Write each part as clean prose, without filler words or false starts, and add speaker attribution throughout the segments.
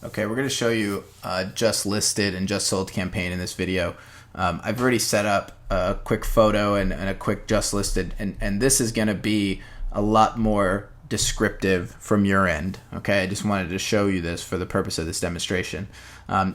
Speaker 1: Okay, we're going to show you a just listed and just sold campaign in this video. I've already set up a quick photo and a quick just listed, and this is going to be a lot more descriptive from your end. Okay, I just wanted to show you this for the purpose of this demonstration.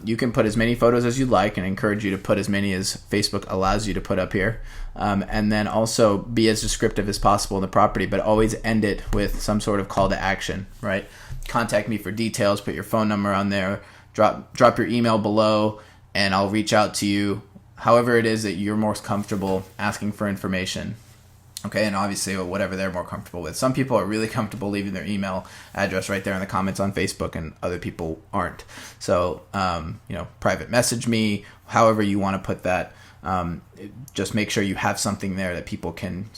Speaker 1: You can put as many photos as you like, and I encourage you to put as many as Facebook allows you to put up here. And then also be as descriptive as possible in the property, but always end it with some sort of call to action, right? Contact me for details, put your phone number on there, drop your email below, and I'll reach out to you however it is that you're most comfortable asking for information. Okay, and obviously whatever they're more comfortable with. Some people are really comfortable leaving their email address right there in the comments on Facebook, and other people aren't. So, private message me, however you want to put that. Just make sure you have something there that people can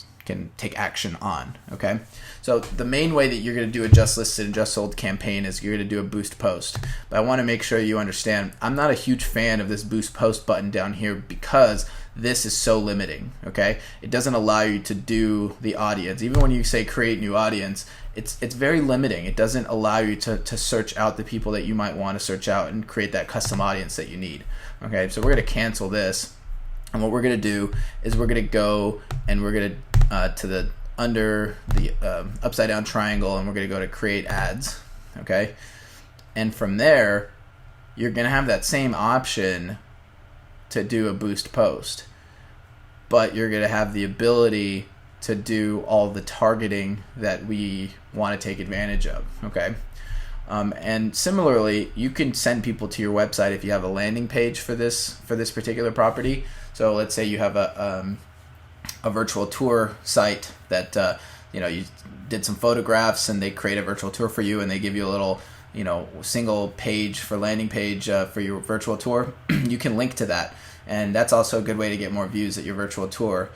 Speaker 1: take action on. Okay, so the main way that you're going to do a just listed and just sold campaign is you're going to do a boost post. But I want to make sure you understand, I'm not a huge fan of this boost post button down here because this is so limiting. Okay, it doesn't allow you to do the audience. Even when you say create new audience, it's very limiting. It doesn't allow you to search out the people that you might want to search out and create that custom audience that you need. Okay, so we're going to cancel this. And what we're going to do is we're going to go and we're going to the under the upside down triangle, and we're going to go to create ads. Okay, and from there you're going to have that same option to do a boost post, but you're going to have the ability to do all the targeting that we want to take advantage of. Okay. And similarly, you can send people to your website if you have a landing page for this particular property. So let's say you have a virtual tour site that you did some photographs, and they create a virtual tour for you, and they give you a little single page for landing page for your virtual tour. You can link to that, and that's also a good way to get more views at your virtual tour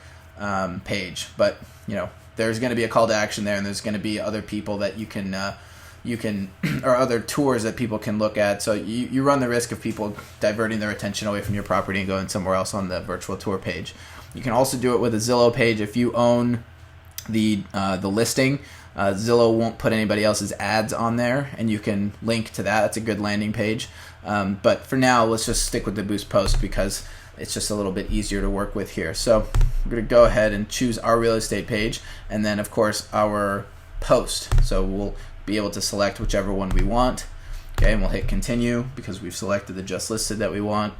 Speaker 1: page. But there's going to be a call to action there, and there's going to be other people that you can or other tours that people can look at. So you run the risk of people diverting their attention away from your property and going somewhere else on the virtual tour page. You can also do it with a Zillow page. If you own the listing, Zillow won't put anybody else's ads on there, and you can link to that. That's a good landing page. But for now, let's just stick with the boost post because it's just a little bit easier to work with here. So I'm going to go ahead and choose our real estate page, and then of course our post. So we'll be able to select whichever one we want. Okay, and we'll hit continue because we've selected the just listed that we want.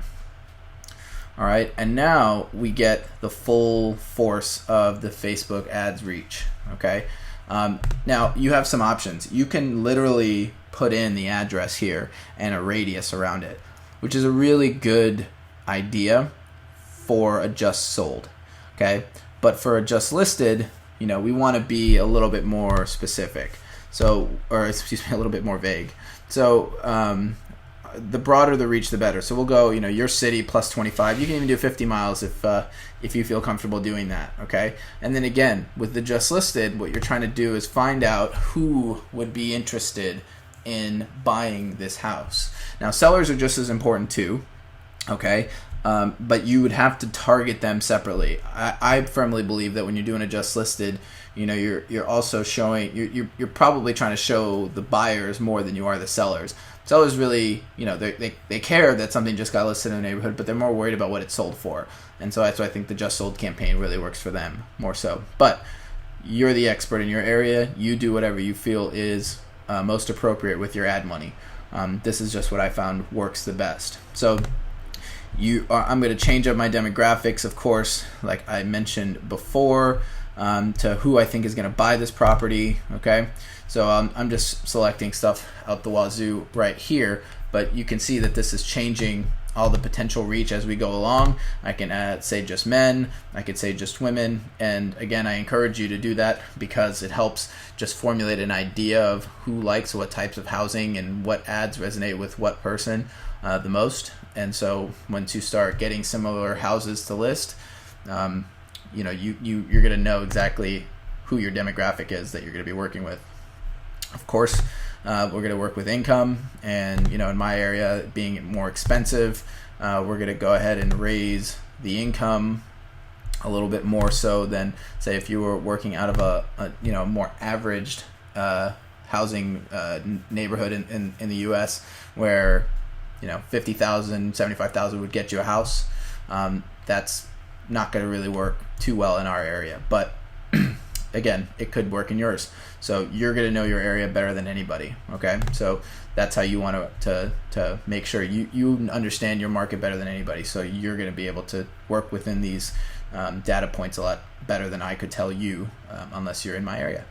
Speaker 1: All right, and now we get the full force of the Facebook ads reach. Okay, now you have some options. You can literally put in the address here and a radius around it, which is a really good idea for a just sold. Okay, but for a just listed, we want to be a little bit more specific. So, or excuse me, a little bit more vague. So, the broader the reach, the better. So we'll go, your city plus 25. You can even do 50 miles if you feel comfortable doing that. Okay. And then again, with the just listed, what you're trying to do is find out who would be interested in buying this house. Now, sellers are just as important too. Okay. But you would have to target them separately. I firmly believe that when you're doing a just listed, you're also showing you're probably trying to show the buyers more than you are the sellers. Sellers really, they care that something just got listed in the neighborhood, but they're more worried about what it sold for. And so that's why I think the just sold campaign really works for them more so. But you're the expert in your area. You do whatever you feel is most appropriate with your ad money. This is just what I found works the best. So I'm going to change up my demographics, of course, like I mentioned before, to who I think is going to buy this property. Okay, so I'm just selecting stuff out the wazoo right here, but you can see that this is changing all the potential reach as we go along. I can say just men, I could say just women, and again, I encourage you to do that because it helps just formulate an idea of who likes what types of housing and what ads resonate with what person the most. And so once you start getting similar houses to list, you're going to know exactly who your demographic is that you're going to be working with. Of course, we're going to work with income, and in my area being more expensive, we're going to go ahead and raise the income a little bit more so than say if you were working out of a more averaged housing neighborhood in the U.S. where 50,000, 75,000 would get you a house. That's not going to really work too well in our area, but again, it could work in yours. So you're going to know your area better than anybody. Okay, so that's how you want to make sure you understand your market better than anybody. So you're going to be able to work within these data points a lot better than I could tell you, unless you're in my area.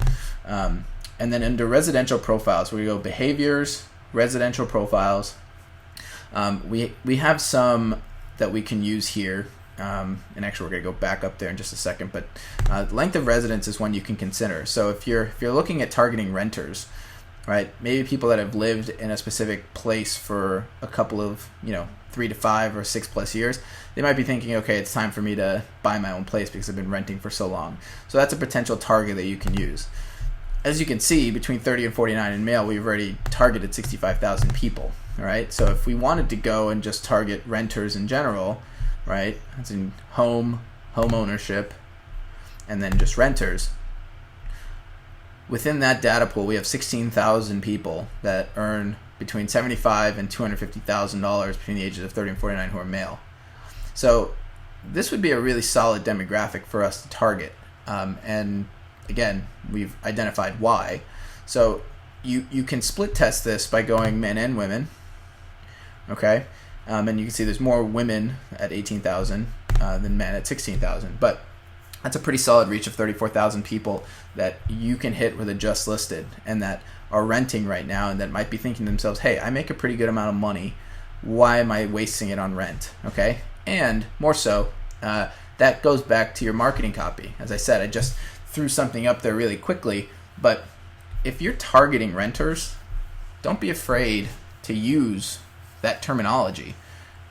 Speaker 1: And then under residential profiles, we go behaviors, residential profiles. We have some that we can use here. And actually, we're going to go back up there in just a second. But length of residence is one you can consider. So if you're looking at targeting renters, right? Maybe people that have lived in a specific place for a couple of 3 to 5 or 6+ years, they might be thinking, okay, it's time for me to buy my own place because I've been renting for so long. So that's a potential target that you can use. As you can see, between 30 and 49 in male, we've already targeted 65,000 people. All right. So if we wanted to go and just target renters in general, right? That's in home ownership, and then just renters. Within that data pool, we have 16,000 people that earn between $75,000 and $250,000 between the ages of 30 and 49 who are male. So this would be a really solid demographic for us to target. And again, we've identified why. So you can split test this by going men and women. Okay. And you can see there's more women at 18,000 than men at 16,000. But that's a pretty solid reach of 34,000 people that you can hit with a just listed and that are renting right now and that might be thinking to themselves, hey, I make a pretty good amount of money. Why am I wasting it on rent? Okay. And more so, that goes back to your marketing copy. As I said, I just threw something up there really quickly. But if you're targeting renters, don't be afraid to use that terminology,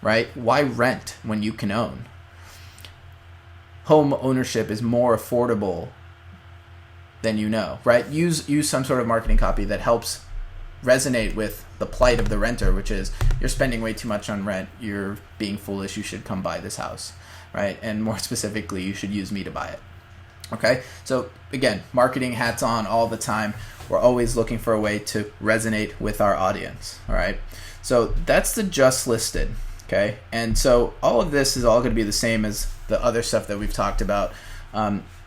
Speaker 1: right? Why rent when you can own? Home ownership is more affordable than right? Use some sort of marketing copy that helps resonate with the plight of the renter, which is you're spending way too much on rent, you're being foolish, you should come buy this house, right? And more specifically, you should use me to buy it. Okay, so again, marketing hats on all the time. We're always looking for a way to resonate with our audience, all right? So that's the just listed, okay? And so all of this is all going to be the same as the other stuff that we've talked about.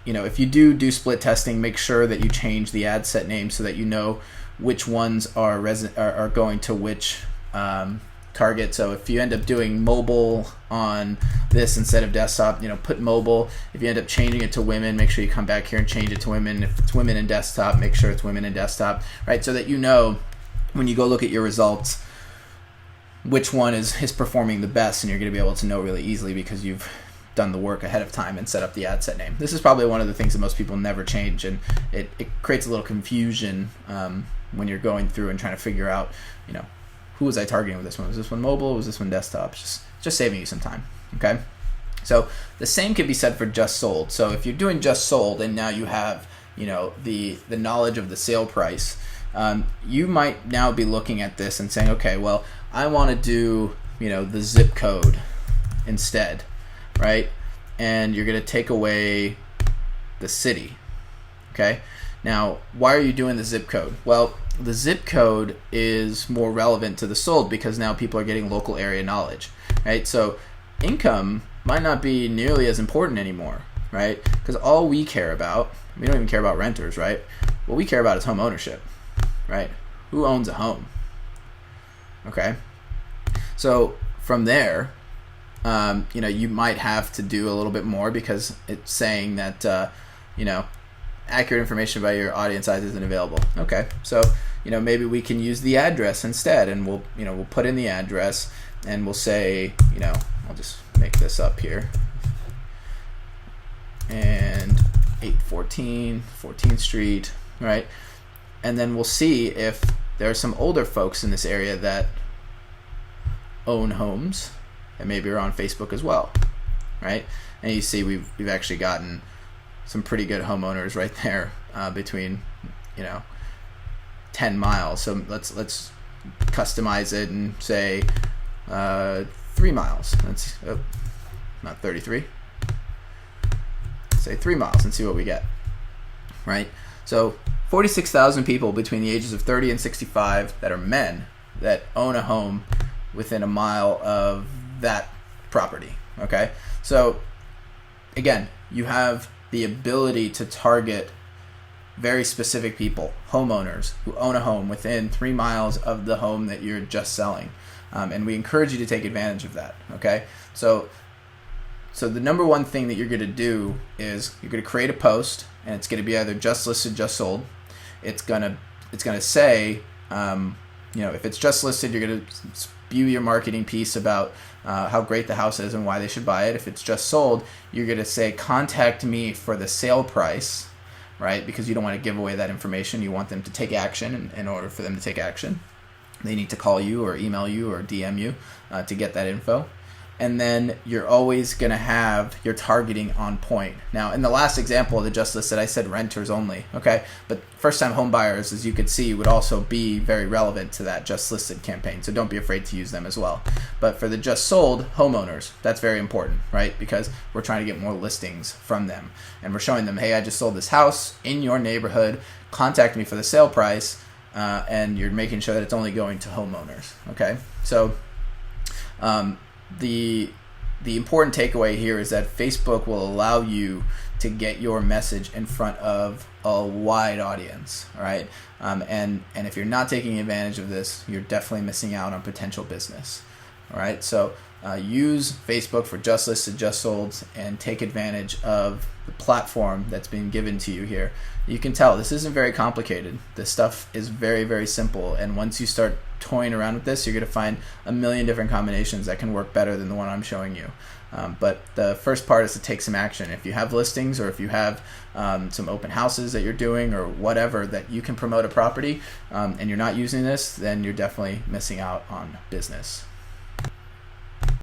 Speaker 1: If you do split testing, make sure that you change the ad set name so that you know which ones are going to which target. So if you end up doing mobile on this instead of desktop, put mobile. If you end up changing it to women, make sure you come back here and change it to women. If it's women in desktop, make sure it's women in desktop, right? So that when you go look at your results, which one is performing the best, and you're going to be able to know really easily because you've done the work ahead of time and set up the ad set name. This is probably one of the things that most people never change, and it creates a little confusion when you're going through and trying to figure out, who was I targeting with this one? Was this one mobile? Was this one desktop? Just saving you some time, okay? So the same could be said for just sold. So if you're doing just sold and now you have, the knowledge of the sale price, you might now be looking at this and saying, okay, well, I want to do, the zip code instead, right? And you're going to take away the city, okay? Now, why are you doing the zip code? Well, the zip code is more relevant to the sold because now people are getting local area knowledge, right? So income might not be nearly as important anymore, right? Because all we care about, we don't even care about renters, right? What we care about is home ownership, right? Who owns a home? Okay. So from there, you might have to do a little bit more because it's saying that, accurate information about your audience size isn't available. Okay. So, maybe we can use the address instead, and we'll put in the address and we'll say, I'll just make this up here. And 814, 14th Street, right? And then we'll see if there are some older folks in this area that own homes and maybe are on Facebook as well, right? And you see we've actually gotten some pretty good homeowners right there between 10 miles. So let's customize it and say 3 miles. That's not 33. Say 3 miles and see what we get, right? So 46,000 people between the ages of 30 and 65 that are men that own a home within a mile of that property. Okay, so again, you have the ability to target very specific people, homeowners who own a home within 3 miles of the home that you're just selling. And we encourage you to take advantage of that. Okay, so the number one thing that you're going to do is you're going to create a post, and it's going to be either just listed, just sold. It's gonna say, if it's just listed, you're going to spew your marketing piece about how great the house is and why they should buy it. If it's just sold, you're going to say, contact me for the sale price, right? Because you don't want to give away that information. You want them to take action, and in order for them to take action, they need to call you or email you or DM you to get that info. And then you're always going to have your targeting on point. Now, in the last example of the just listed, I said renters only, okay? But first-time home buyers, as you could see, would also be very relevant to that just listed campaign. So don't be afraid to use them as well. But for the just sold homeowners, that's very important, right? Because we're trying to get more listings from them. And we're showing them, hey, I just sold this house in your neighborhood. Contact me for the sale price. And you're making sure that it's only going to homeowners, okay? So the important takeaway here is that Facebook will allow you to get your message in front of a wide audience, all right? And if you're not taking advantage of this, you're definitely missing out on potential business, all right? So use Facebook for just listed, just sold, and take advantage of the platform that's being given to you here. You can tell this isn't very complicated. This stuff is very, very simple. And once you start toying around with this, you're going to find a million different combinations that can work better than the one I'm showing you. But the first part is to take some action. If you have listings, or if you have some open houses that you're doing, or whatever that you can promote a property, and you're not using this, then you're definitely missing out on business.